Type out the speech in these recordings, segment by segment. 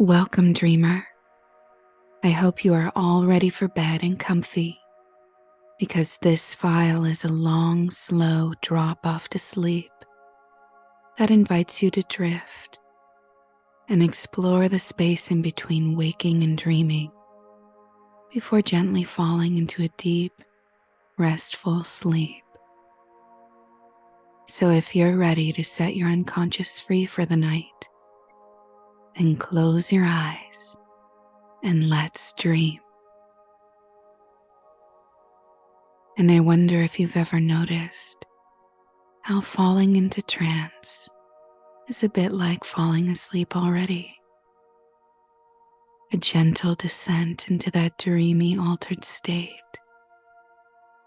Welcome, dreamer. I hope you are all ready for bed and comfy because this file is a long, slow drop off to sleep that invites you to drift and explore the space in between waking and dreaming before gently falling into a deep, restful sleep. So if you're ready to set your unconscious free for the night, then close your eyes and let's dream. And I wonder if you've ever noticed how falling into trance is a bit like falling asleep already. A gentle descent into that dreamy, altered state,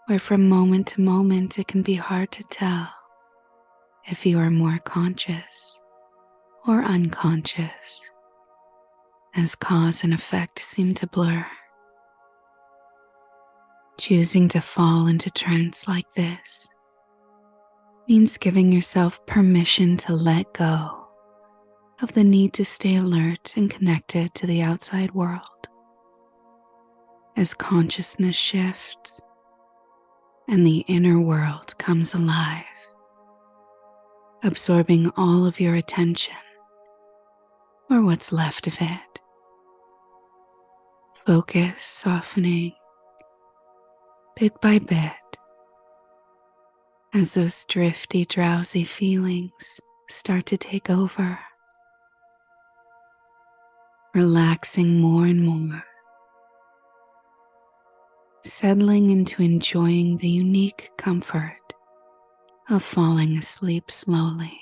where from moment to moment it can be hard to tell if you are more conscious or unconscious, as cause and effect seem to blur. Choosing to fall into trance like this means giving yourself permission to let go of the need to stay alert and connected to the outside world. As consciousness shifts and the inner world comes alive, absorbing all of your attention, or what's left of it. Focus softening bit by bit as those drifty, drowsy feelings start to take over, relaxing more and more, settling into enjoying the unique comfort of falling asleep slowly,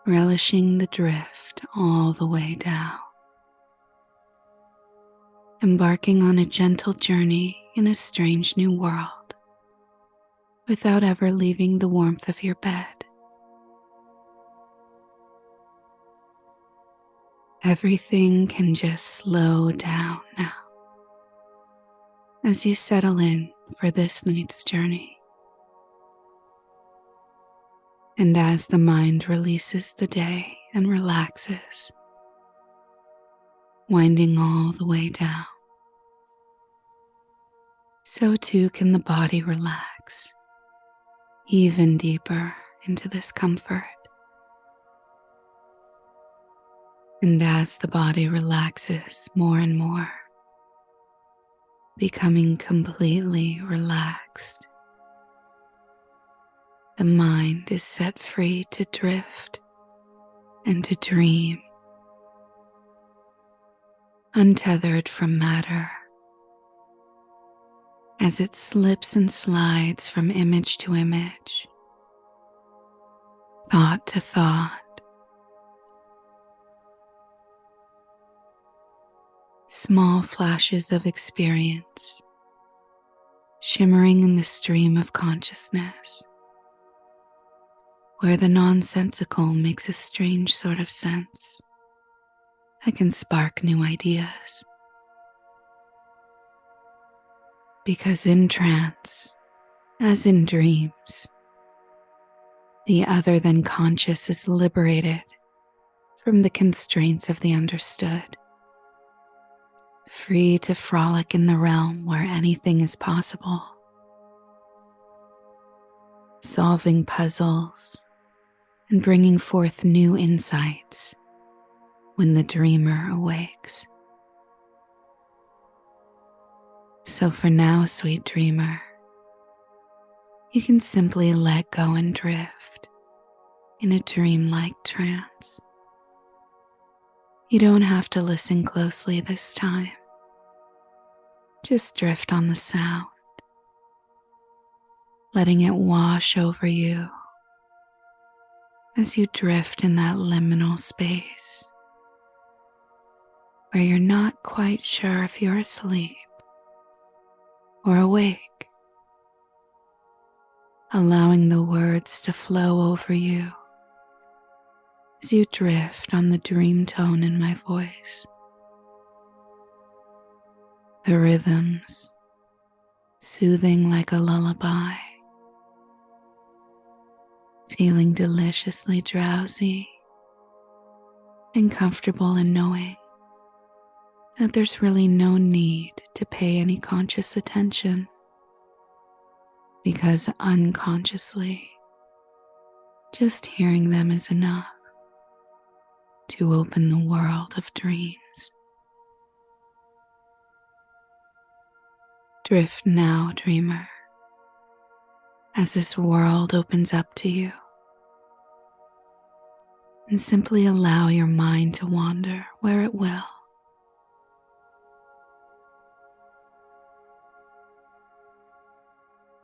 relishing the drift all the way down, embarking on a gentle journey in a strange new world without ever leaving the warmth of your bed. Everything can just slow down now as you settle in for this night's journey. And as the mind releases the day and relaxes, winding all the way down, so too can the body relax even deeper into this comfort. And as the body relaxes more and more, becoming completely relaxed, the mind is set free to drift and to dream, untethered from matter, as it slips and slides from image to image, thought to thought, small flashes of experience shimmering in the stream of consciousness, where the nonsensical makes a strange sort of sense that can spark new ideas. Because in trance, as in dreams, the other than conscious is liberated from the constraints of the understood, free to frolic in the realm where anything is possible, solving puzzles and bringing forth new insights when the dreamer awakes. So for now, sweet dreamer, you can simply let go and drift in a dreamlike trance. You don't have to listen closely this time. Just drift on the sound, letting it wash over you as you drift in that liminal space where you're not quite sure if you're asleep or awake, allowing the words to flow over you as you drift on the dream tone in my voice. The rhythms soothing like a lullaby, feeling deliciously drowsy and comfortable in knowing that there's really no need to pay any conscious attention, because unconsciously, just hearing them is enough to open the world of dreams. Drift now, dreamer, as this world opens up to you, and simply allow your mind to wander where it will.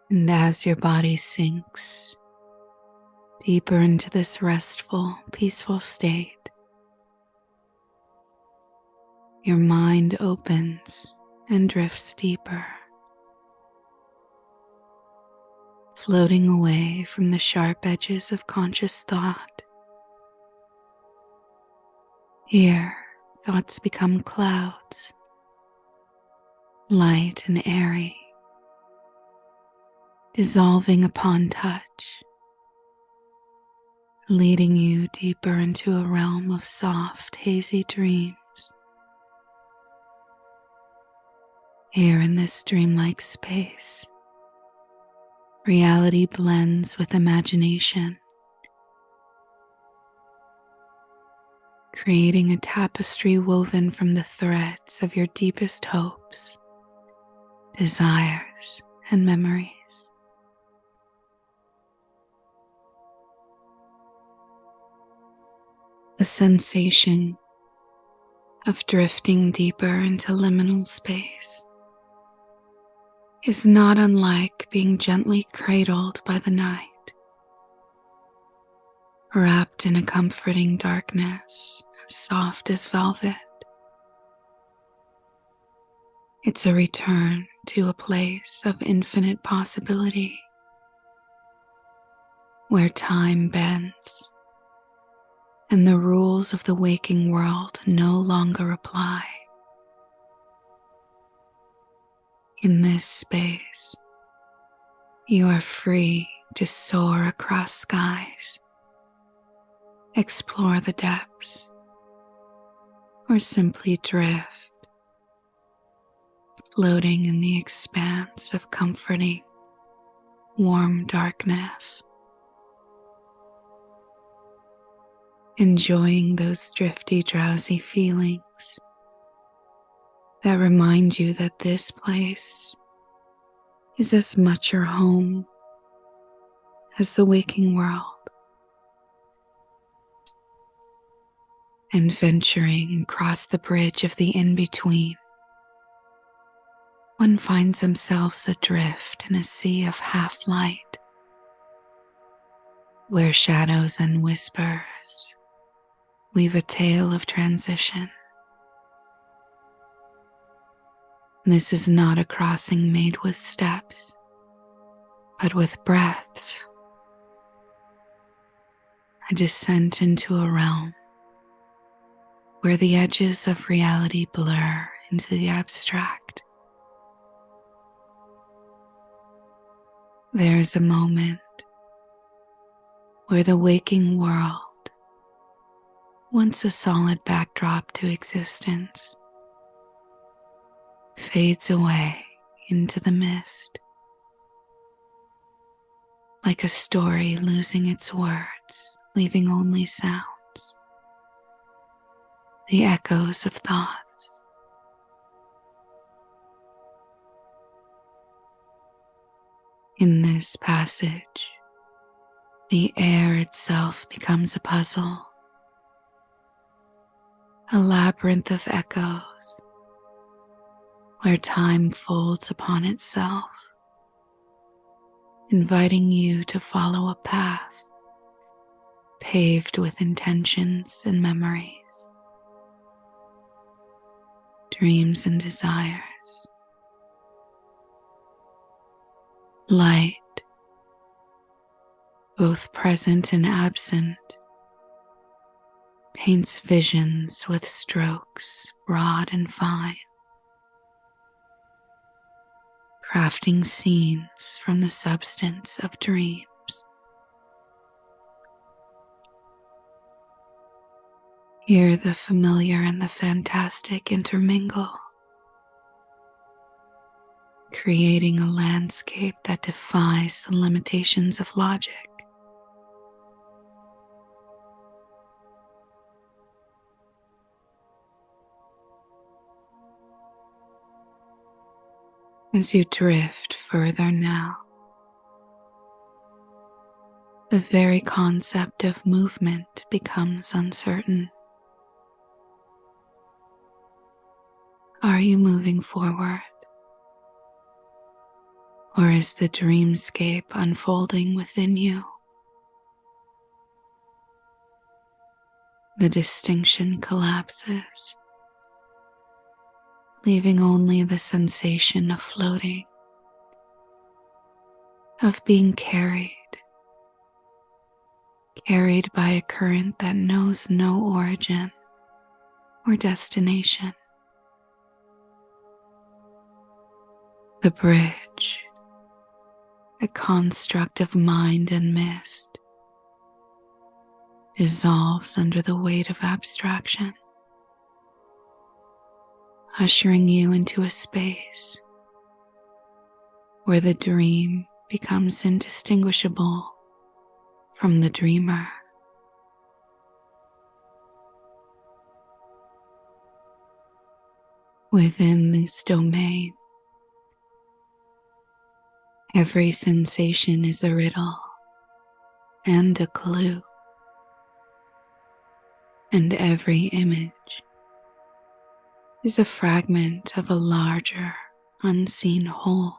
And as your body sinks deeper into this restful, peaceful state, your mind opens and drifts deeper, floating away from the sharp edges of conscious thought. Here, thoughts become clouds, light and airy, dissolving upon touch, leading you deeper into a realm of soft, hazy dreams. Here in this dreamlike space, reality blends with imagination, creating a tapestry woven from the threads of your deepest hopes, desires, and memories. The sensation of drifting deeper into liminal space is not unlike being gently cradled by the night, wrapped in a comforting darkness as soft as velvet. It's a return to a place of infinite possibility, where time bends and the rules of the waking world no longer apply. In this space, you are free to soar across skies, explore the depths, or simply drift, floating in the expanse of comforting, warm darkness, enjoying those drifty, drowsy feelings that remind you that this place is as much your home as the waking world. And venturing across the bridge of the in-between, one finds themselves adrift in a sea of half-light, where shadows and whispers weave a tale of transition. This is not a crossing made with steps, but with breaths, a descent into a realm where the edges of reality blur into the abstract. There is a moment where the waking world, once a solid backdrop to existence, fades away into the mist, like a story losing its words, leaving only sounds, the echoes of thoughts. In this passage, the air itself becomes a puzzle, a labyrinth of echoes, where time folds upon itself, inviting you to follow a path paved with intentions and memories, dreams and desires. Light, both present and absent, paints visions with strokes broad and fine, crafting scenes from the substance of dreams. Here the familiar and the fantastic intermingle, creating a landscape that defies the limitations of logic. As you drift further now, the very concept of movement becomes uncertain. Are you moving forward? Or is the dreamscape unfolding within you? The distinction collapses, leaving only the sensation of floating, of being carried by a current that knows no origin or destination. The bridge, a construct of mind and mist, dissolves under the weight of abstraction, ushering you into a space where the dream becomes indistinguishable from the dreamer. Within this domain, every sensation is a riddle and a clue, and every image is a fragment of a larger, unseen whole,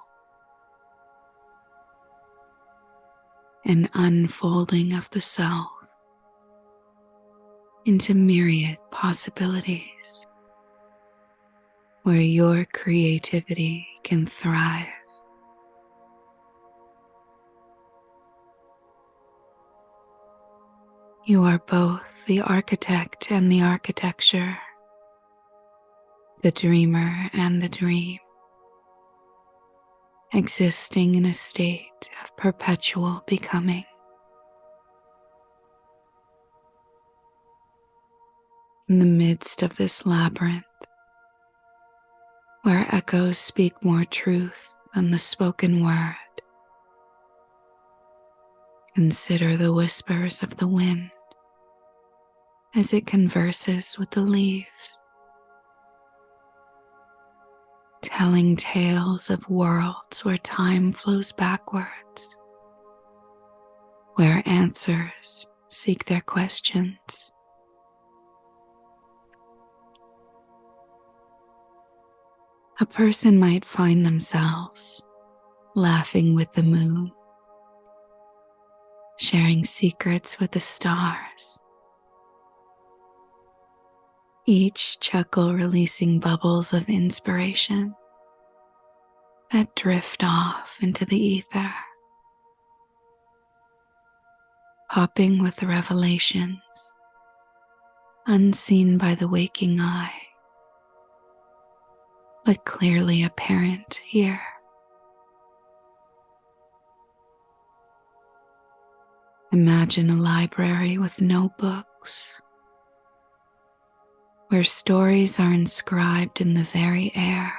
an unfolding of the self into myriad possibilities where your creativity can thrive. You are both the architect and the architecture, the dreamer and the dream, existing in a state of perpetual becoming. In the midst of this labyrinth, where echoes speak more truth than the spoken word, consider the whispers of the wind as it converses with the leaves, telling tales of worlds where time flows backwards, where answers seek their questions. A person might find themselves laughing with the moon, sharing secrets with the stars, each chuckle releasing bubbles of inspiration that drift off into the ether, popping with revelations unseen by the waking eye, but clearly apparent here. Imagine a library with no books, where stories are inscribed in the very air,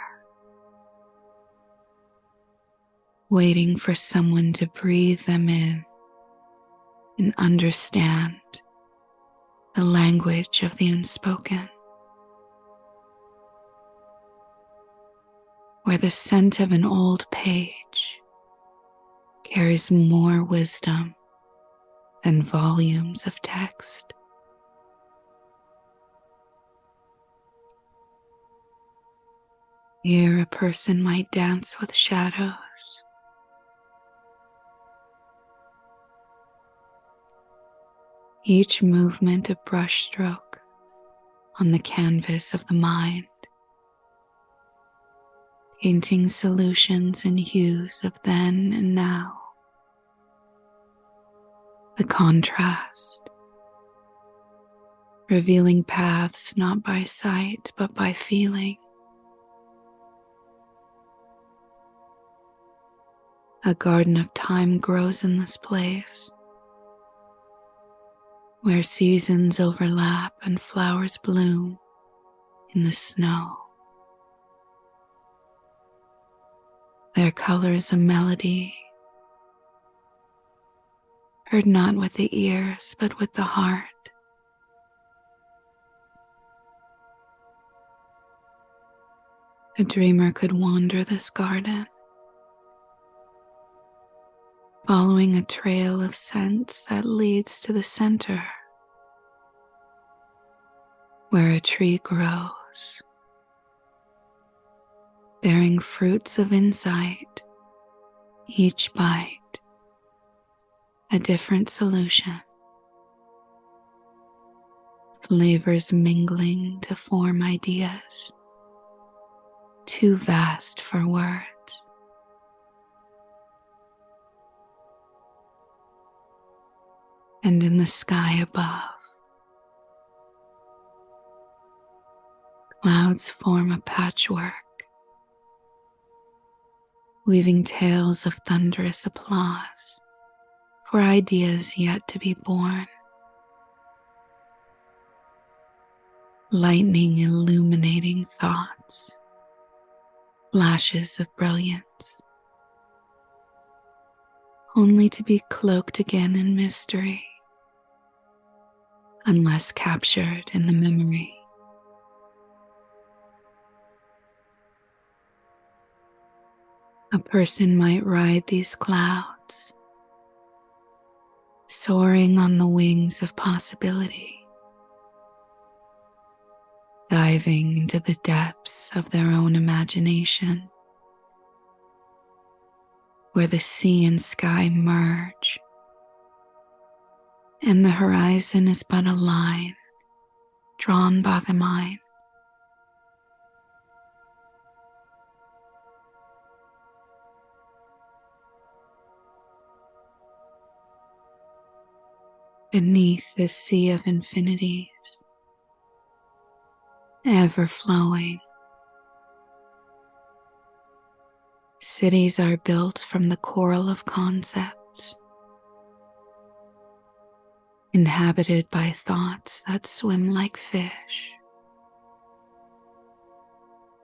waiting for someone to breathe them in and understand the language of the unspoken, where the scent of an old page carries more wisdom than volumes of text. Here a person might dance with shadows, each movement a brushstroke on the canvas of the mind, painting solutions in hues of then and now. The contrast, revealing paths not by sight but by feeling. A garden of time grows in this place, where seasons overlap and flowers bloom in the snow. Their colors a melody, heard not with the ears but with the heart. A dreamer could wander this garden, following a trail of scents that leads to the center, where a tree grows, bearing fruits of insight, each bite a different solution, flavors mingling to form ideas too vast for words. And in the sky above, clouds form a patchwork, weaving tales of thunderous applause for ideas yet to be born. Lightning illuminating thoughts, flashes of brilliance, only to be cloaked again in mystery, unless captured in the memory. A person might ride these clouds, soaring on the wings of possibility, diving into the depths of their own imagination, where the sea and sky merge, and the horizon is but a line drawn by the mind. Beneath this sea of infinities, ever flowing, cities are built from the coral of concepts, inhabited by thoughts that swim like fish,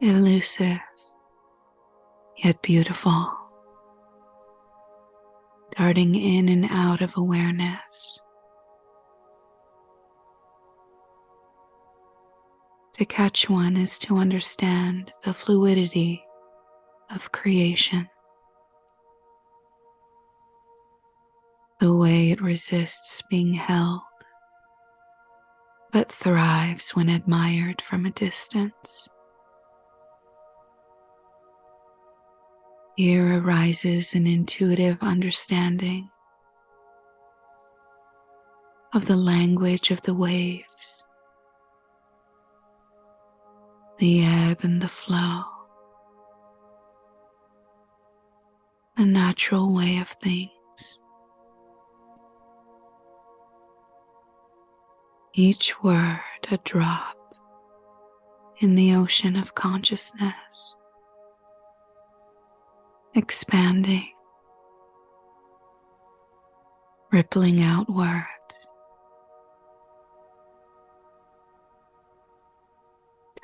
elusive yet beautiful, darting in and out of awareness. To catch one is to understand the fluidity of creation, the way it resists being held, but thrives when admired from a distance. Here arises an intuitive understanding of the language of the waves, the ebb and the flow, the natural way of things. Each word a drop in the ocean of consciousness, expanding, rippling outwards,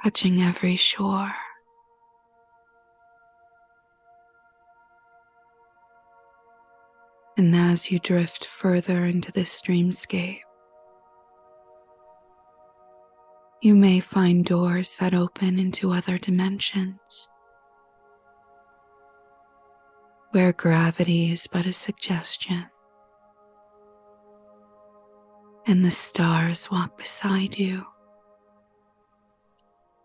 touching every shore. And as you drift further into this dreamscape, you may find doors that open into other dimensions, where gravity is but a suggestion, and the stars walk beside you,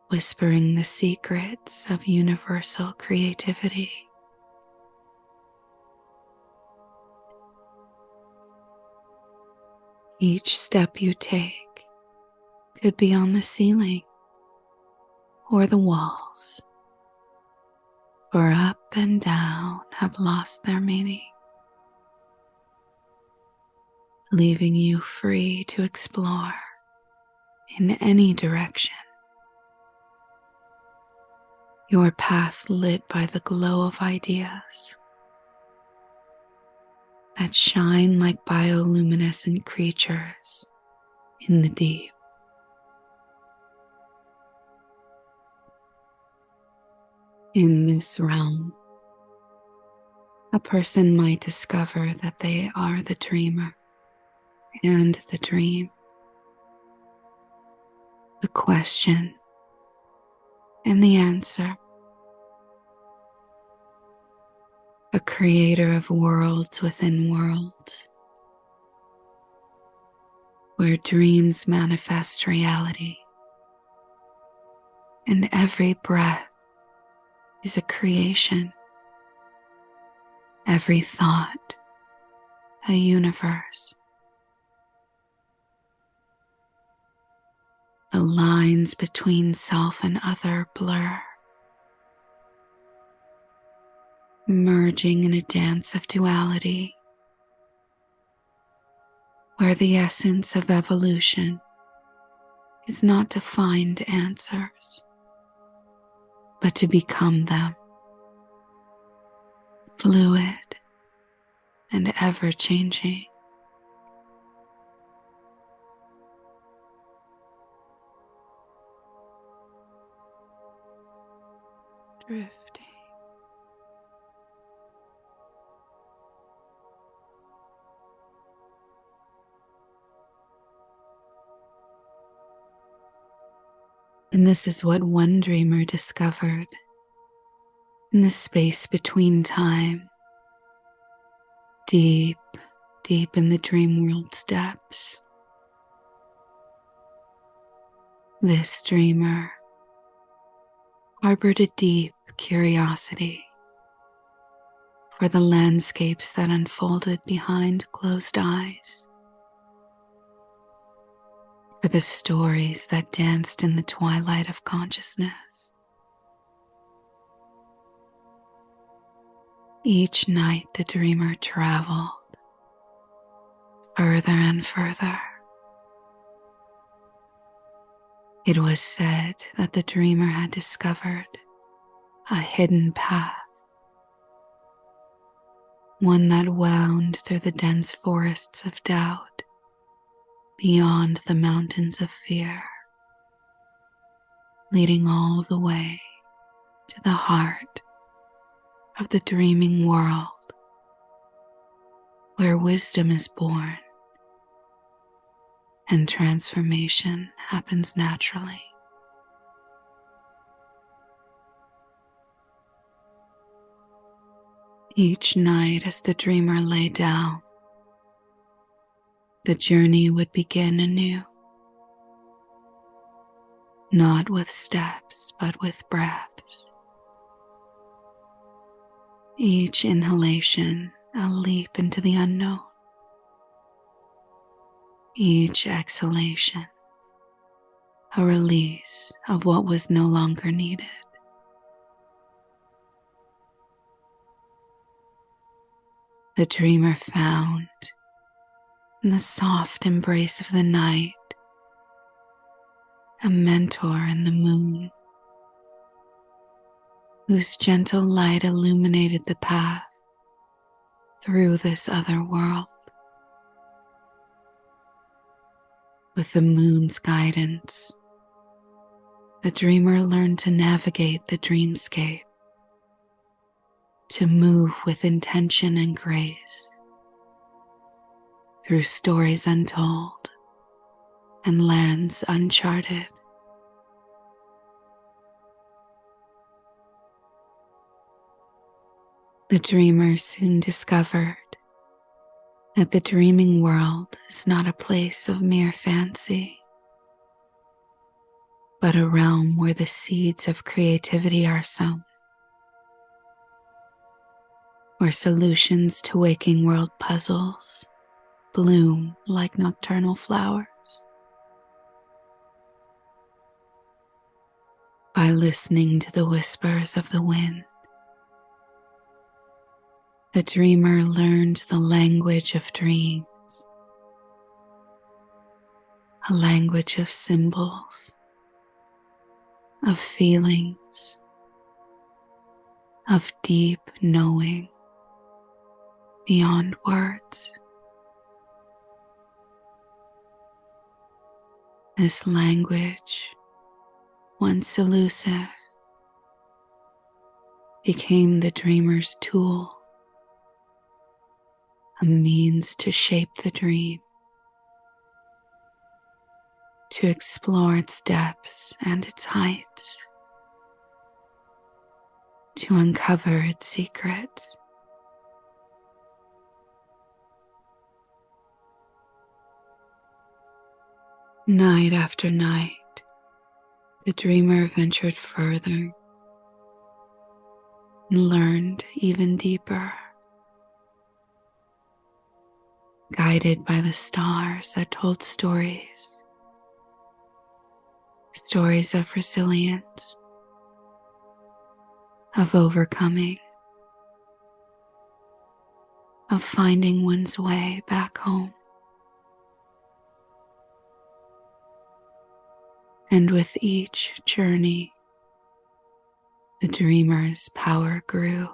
whispering the secrets of universal creativity. Each step you take could be on the ceiling or the walls, for up and down have lost their meaning, leaving you free to explore in any direction. Your path lit by the glow of ideas that shine like bioluminescent creatures in the deep. In this realm, a person might discover that they are the dreamer and the dream, the question and the answer, a creator of worlds within worlds, where dreams manifest reality, and every breath is a creation, every thought a universe. The lines between self and other blur, merging in a dance of duality, where the essence of evolution is not to find answers, but to become them, fluid and ever-changing. Drifting. And this is what one dreamer discovered in the space between time, deep, deep in the dream world's depths. This dreamer harbored a deep curiosity for the landscapes that unfolded behind closed eyes, for the stories that danced in the twilight of consciousness. Each night the dreamer traveled further and further. It was said that the dreamer had discovered a hidden path, one that wound through the dense forests of doubt, beyond the mountains of fear, leading all the way to the heart of the dreaming world, where wisdom is born and transformation happens naturally. Each night as the dreamer lay down, the journey would begin anew, not with steps, but with breaths. Each inhalation a leap into the unknown. Each exhalation a release of what was no longer needed. The dreamer found in the soft embrace of the night a mentor in the moon, whose gentle light illuminated the path through this other world. With the moon's guidance, the dreamer learned to navigate the dreamscape, to move with intention and grace through stories untold and lands uncharted. The dreamer soon discovered that the dreaming world is not a place of mere fancy, but a realm where the seeds of creativity are sown, where solutions to waking world puzzles bloom like nocturnal flowers. By listening to the whispers of the wind, the dreamer learned the language of dreams, a language of symbols, of feelings, of deep knowing beyond words. This language, once elusive, became the dreamer's tool, a means to shape the dream, to explore its depths and its heights, to uncover its secrets. Night after night, the dreamer ventured further and learned even deeper, guided by the stars that told stories of resilience, of overcoming, of finding one's way back home. And with each journey, the dreamer's power grew.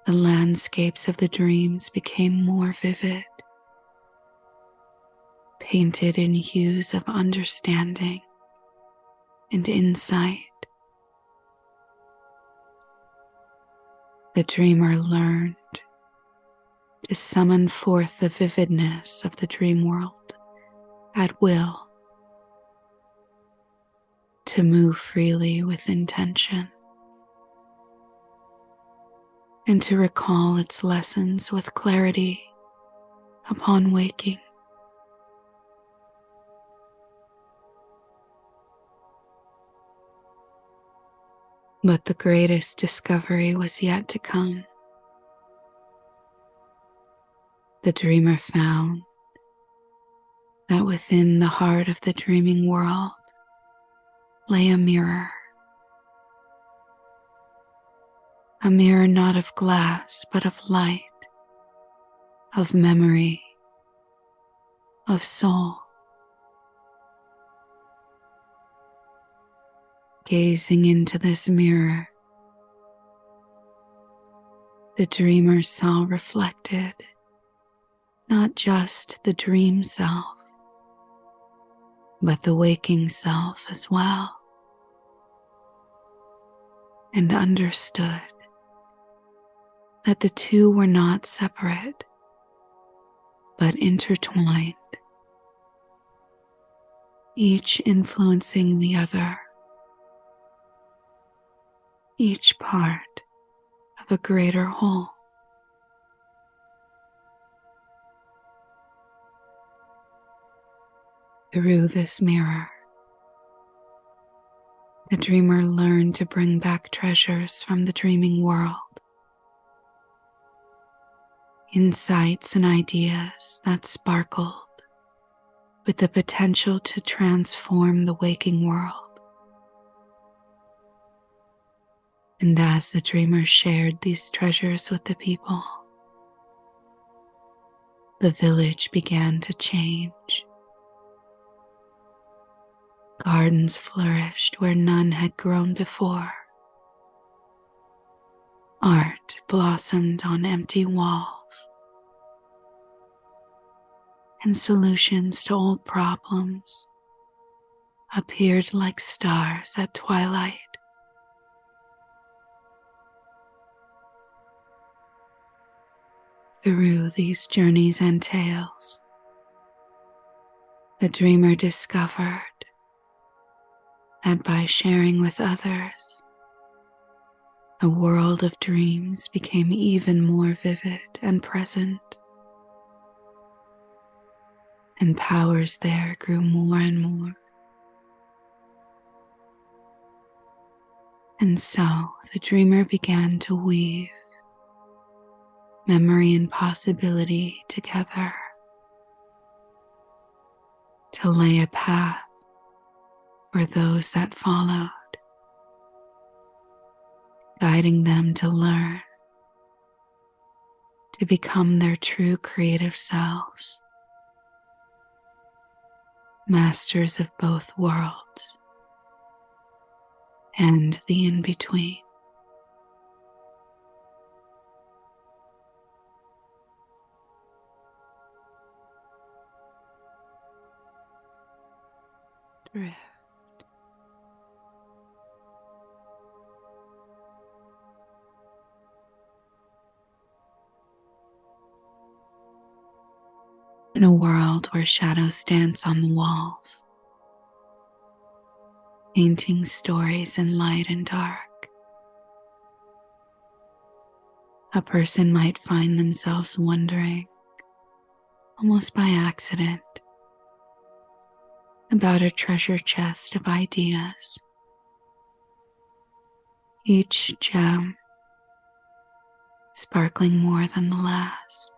The landscapes of the dreams became more vivid, painted in hues of understanding and insight. The dreamer learned to summon forth the vividness of the dream world at will, to move freely with intention, and to recall its lessons with clarity upon waking. But the greatest discovery was yet to come. The dreamer found that within the heart of the dreaming world lay a mirror not of glass but of light, of memory, of soul. Gazing into this mirror, the dreamer saw reflected not just the dream self, but the waking self as well, and understood that the two were not separate, but intertwined, each influencing the other, each part of a greater whole. Through this mirror, the dreamer learned to bring back treasures from the dreaming world, insights and ideas that sparkled with the potential to transform the waking world. And as the dreamer shared these treasures with the people, the village began to change. Gardens flourished where none had grown before. Art blossomed on empty walls, and solutions to old problems appeared like stars at twilight. Through these journeys and tales, the dreamer discovered that by sharing with others, the world of dreams became even more vivid and present, and powers there grew more and more. And so the dreamer began to weave memory and possibility together, to lay a path for those that followed, guiding them to learn, to become their true creative selves, masters of both worlds and the in-between. drift. In a world where shadows dance on the walls, painting stories in light and dark, a person might find themselves wondering, almost by accident, about a treasure chest of ideas, each gem sparkling more than the last.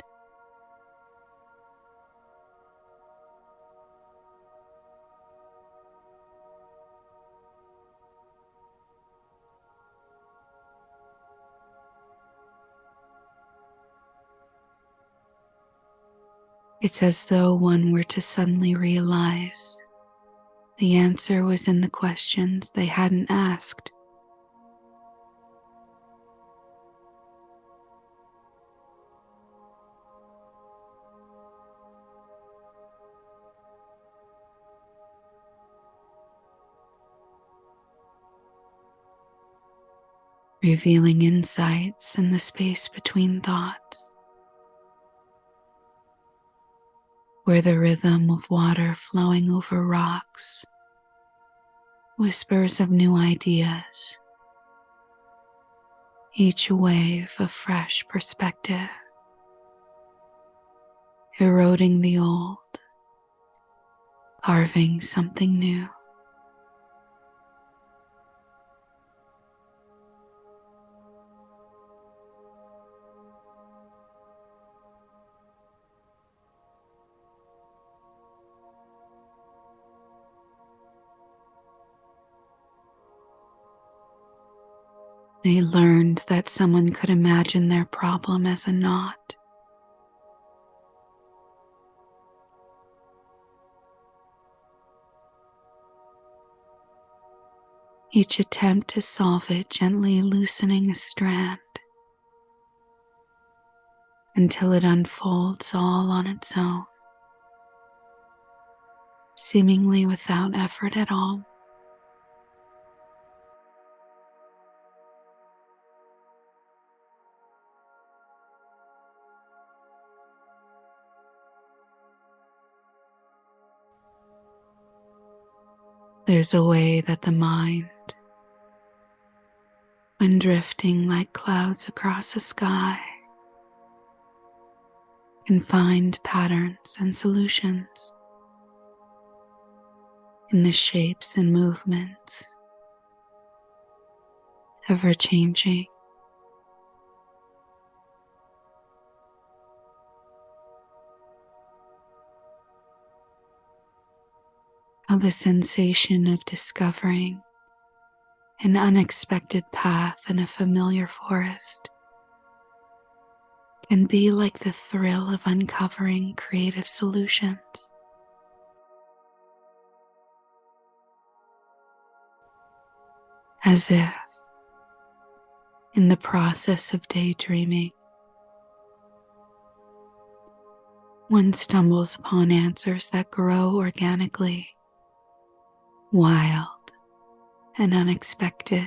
It's as though one were to suddenly realize the answer was in the questions they hadn't asked. Revealing insights in the space between thoughts, where the rhythm of water flowing over rocks whispers of new ideas, each wave a fresh perspective, eroding the old, carving something new. They learned that someone could imagine their problem as a knot, each attempt to solve it gently loosening a strand until it unfolds all on its own, seemingly without effort at all. There's a way that the mind, when drifting like clouds across a sky, can find patterns and solutions in the shapes and movements, ever changing. How the sensation of discovering an unexpected path in a familiar forest can be like the thrill of uncovering creative solutions. As if, in the process of daydreaming, one stumbles upon answers that grow organically, wild and unexpected,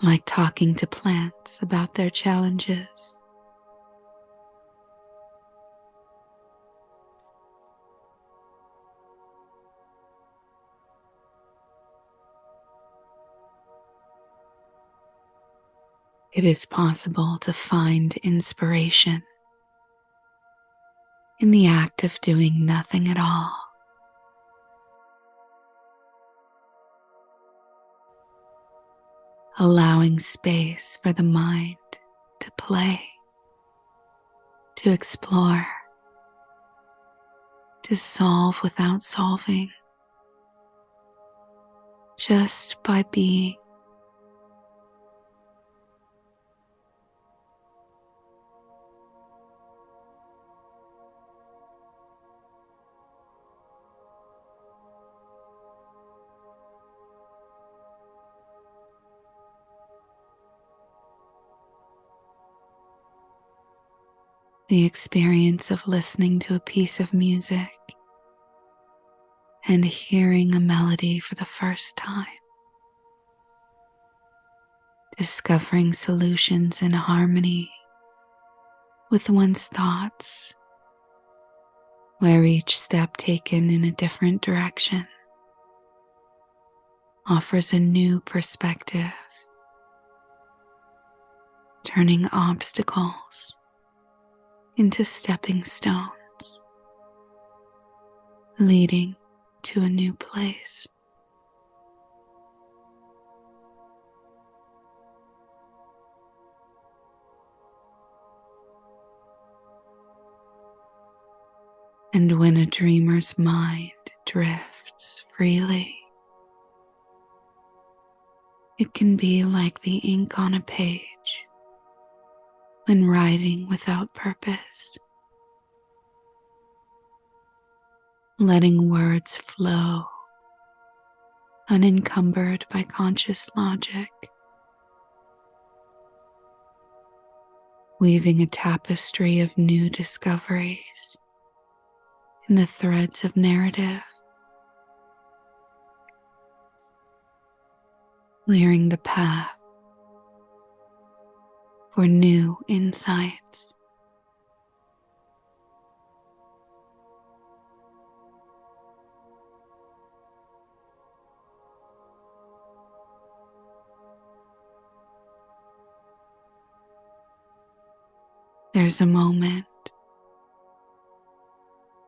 like talking to plants about their challenges. It is possible to find inspiration in the act of doing nothing at all. Allowing space for the mind to play, to explore, to solve without solving, just by being. The experience of listening to a piece of music and hearing a melody for the first time, discovering solutions in harmony with one's thoughts, where each step taken in a different direction offers a new perspective, turning obstacles into stepping stones, leading to a new place. And when a dreamer's mind drifts freely, it can be like the ink on a page when writing without purpose, letting words flow unencumbered by conscious logic, weaving a tapestry of new discoveries in the threads of narrative, clearing the path for new insights. There's a moment,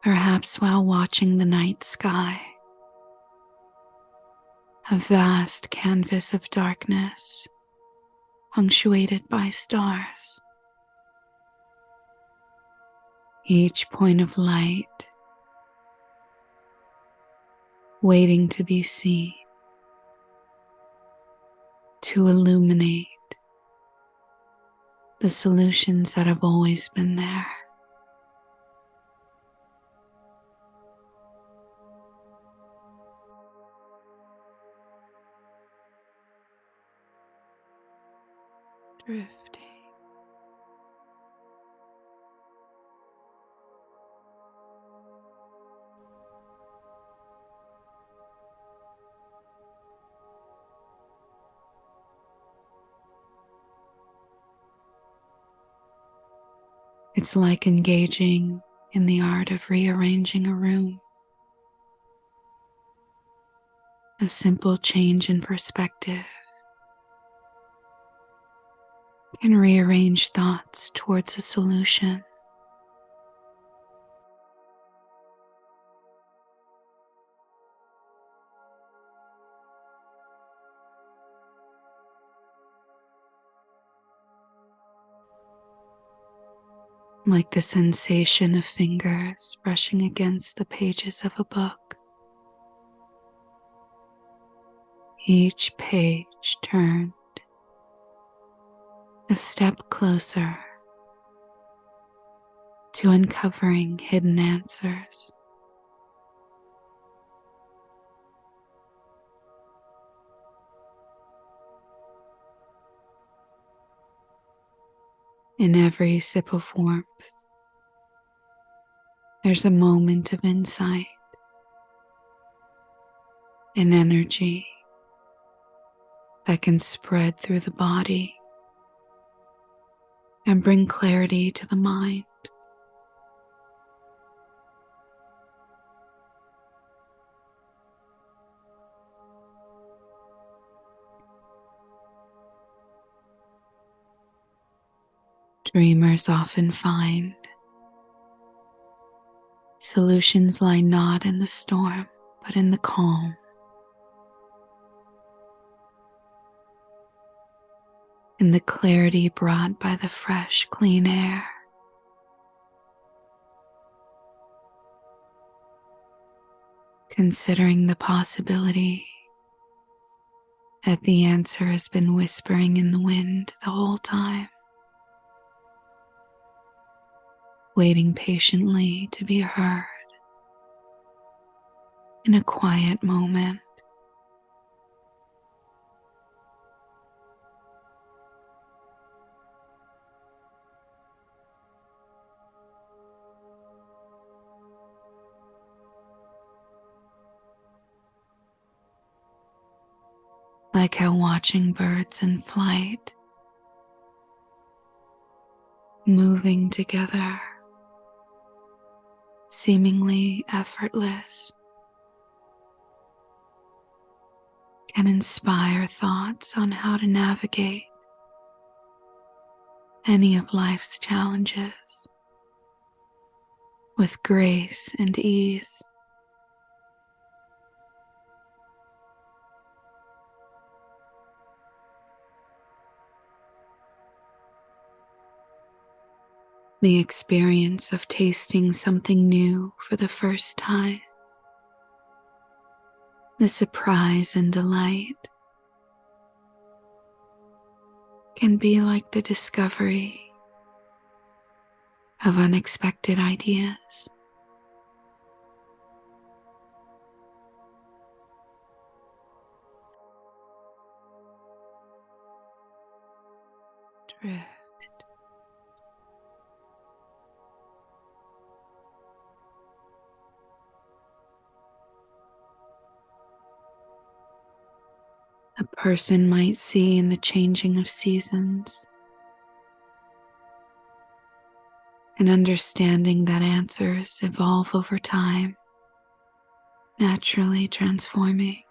perhaps while watching the night sky, a vast canvas of darkness punctuated by stars, each point of light waiting to be seen, to illuminate the solutions that have always been there. Drifting. It's like engaging in the art of rearranging a room. A simple change in perspective can rearrange thoughts towards a solution. Like the sensation of fingers brushing against the pages of a book. Each page turned a step closer to uncovering hidden answers. In every sip of warmth, there's a moment of insight, an energy that can spread through the body and bring clarity to the mind. Dreamers often find solutions lie not in the storm, but in the calm. In the clarity brought by the fresh, clean air. Considering the possibility that the answer has been whispering in the wind the whole time, waiting patiently to be heard in a quiet moment. like how watching birds in flight, moving together, seemingly effortless, can inspire thoughts on how to navigate any of life's challenges with grace and ease. The experience of tasting something new for the first time, the surprise and delight, can be like the discovery of unexpected ideas. Drift. A person might see in the changing of seasons, and understanding that answers evolve over time, naturally transforming.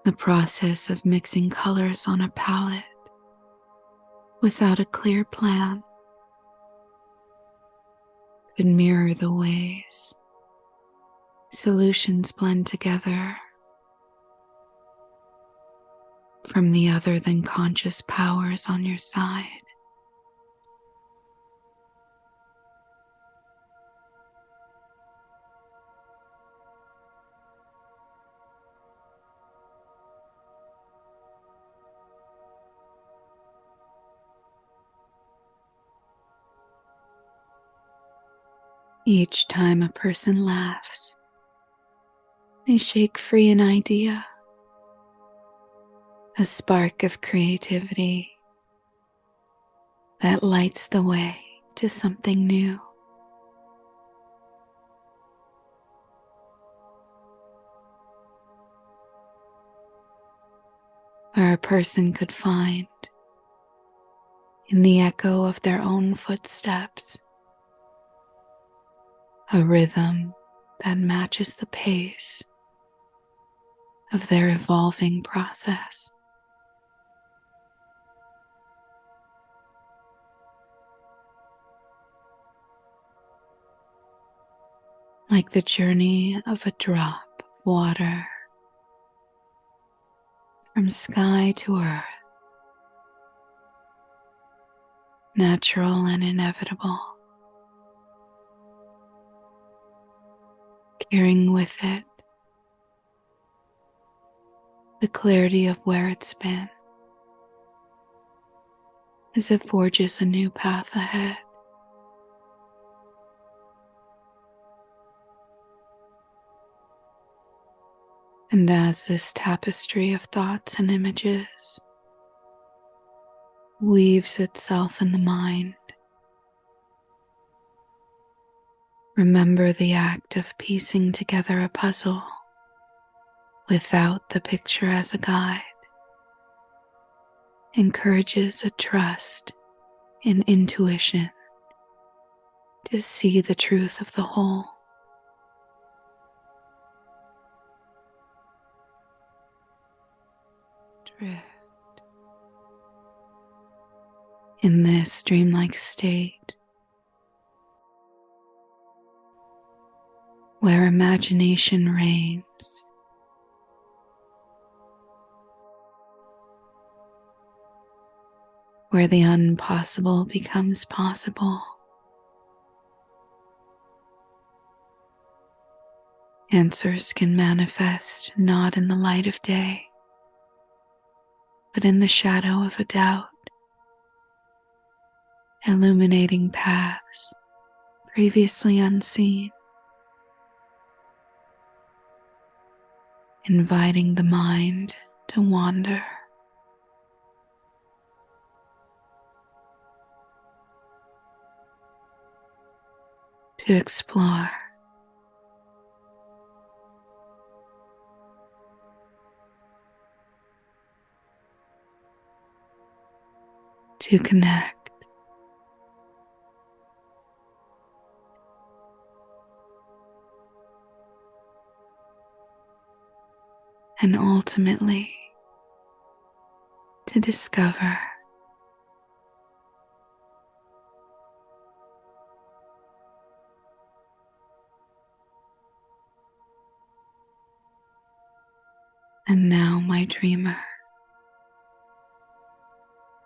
The process of mixing colors on a palette without a clear plan could mirror the ways solutions blend together from the other than conscious powers on your side. Each time a person laughs, they shake free an idea, a spark of creativity that lights the way to something new. Where a person could find, in the echo of their own footsteps, a rhythm that matches the pace of their evolving process. Like the journey of a drop of water from sky to earth, natural and inevitable, carrying with it the clarity of where it's been as it forges a new path ahead. And as this tapestry of thoughts and images weaves itself in the mind, remember the act of piecing together a puzzle without the picture as a guide encourages a trust in intuition to see the truth of the whole. Drift. In this dreamlike state, where imagination reigns, where the impossible becomes possible, answers can manifest not in the light of day, but in the shadow of a doubt, illuminating paths previously unseen, inviting the mind to wander, to explore, to connect. And ultimately to discover and now, my dreamer,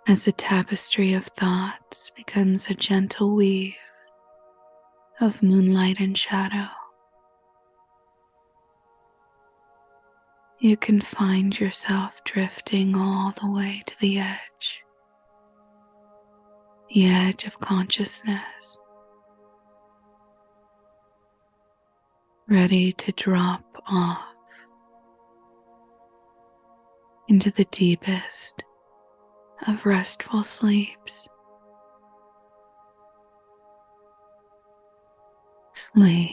as the tapestry of thoughts becomes a gentle weave of moonlight and shadow, you can find yourself drifting all the way to the edge of consciousness, ready to drop off into the deepest of restful sleeps. Sleep.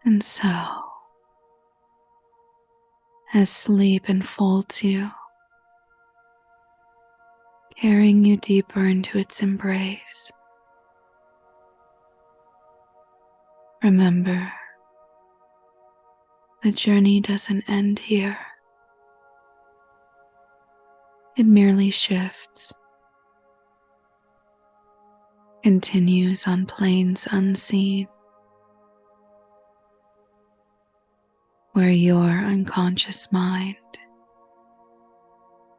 And so, as sleep enfolds you, carrying you deeper into its embrace, remember, the journey doesn't end here. It merely shifts, continues on planes unseen, where your unconscious mind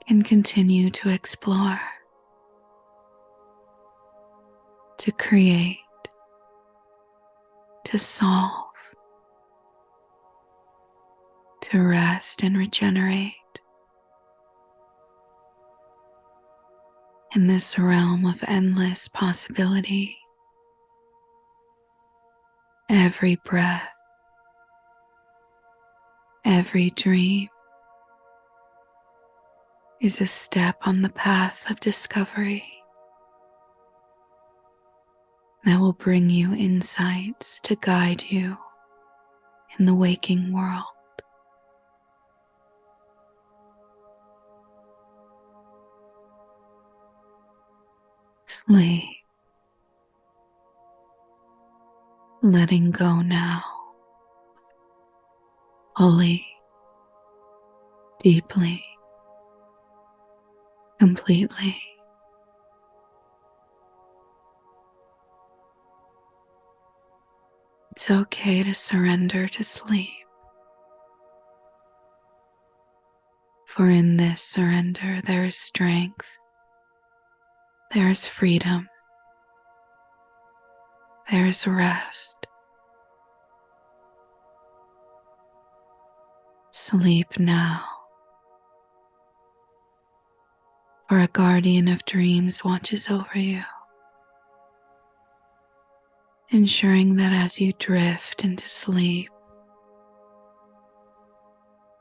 can continue to explore, to create, to solve, to rest and regenerate in this realm of endless possibility. Every breath, every dream is a step on the path of discovery that will bring you insights to guide you in the waking world. Sleep, letting go now, fully, deeply, completely. It's okay to surrender to sleep, for in this surrender there is strength, there is freedom, there is rest. Sleep now, for a guardian of dreams watches over you, ensuring that as you drift into sleep,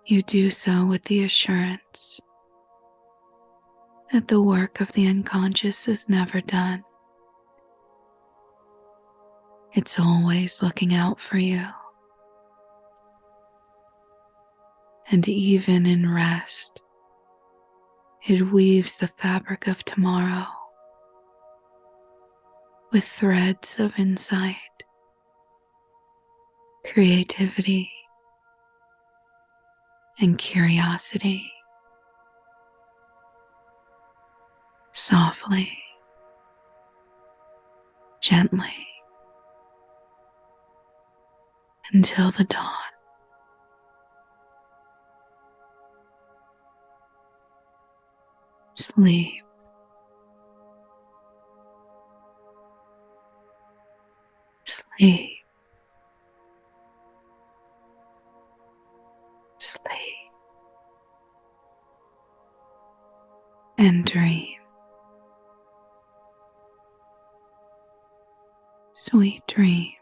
you do so with the assurance that the work of the unconscious is never done. It's always looking out for you. And even in rest, it weaves the fabric of tomorrow with threads of insight, creativity, and curiosity. Softly, gently, until the dawn. Sleep, sleep, sleep. Sweet dreams.